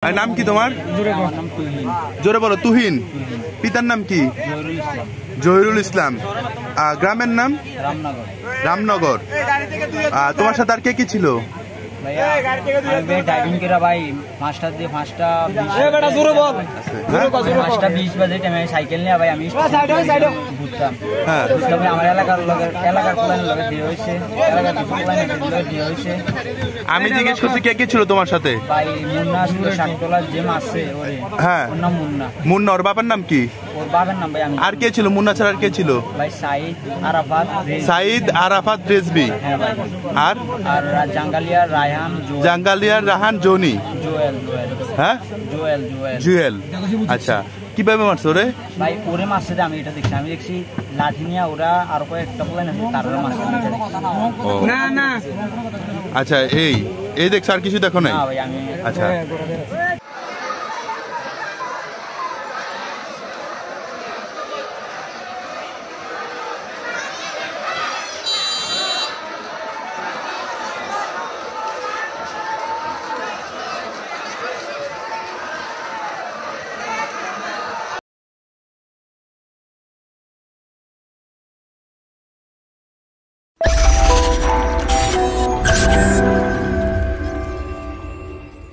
আর নাম কি তোমার? জোরে বলো। তুহিন। পিতার নাম কি? জহিরুল ইসলাম। গ্রামের নাম? রামনগর। তোমার সাথে আর কে কি ছিল? সাইকেল নিয়ে ভাই আমি ঘুরতাম। আমার এলাকার আমি জিজ্ঞেস করছি কে কে ছিল তোমার সাথে? ভাই মুন্না ছিল, শাকতলার যে মাসে ওরে। হ্যাঁ, ওর নাম মুন্না। মুন্না। ওর বাবার নাম কি? ওর বাবার নাম ভাই আমি। আর কে ছিল মুন্না ছাড়া? আর কে ছিল? ভাই সাইদ আরাফাত। সাইদ আরাফাত রেজবি। হ্যাঁ ভাই। আর জাঙ্গালিয়া রায়হান, জাঙ্গালিয়ার রাহান, জনি, জুয়েল। হ্যাঁ জুয়েল। আচ্ছা, কিভাবে মারছো রে? ভাই ওরে মারছে যে আমি এটা দেখছি। আমি দেখছি লাঠি নিয়ে ওরা আর কয়েকটা বলে না তারা মারছে। না না, আচ্ছা এই দেখছো, আর কিছু দেখো নাই? না ভাই আমি। আচ্ছা।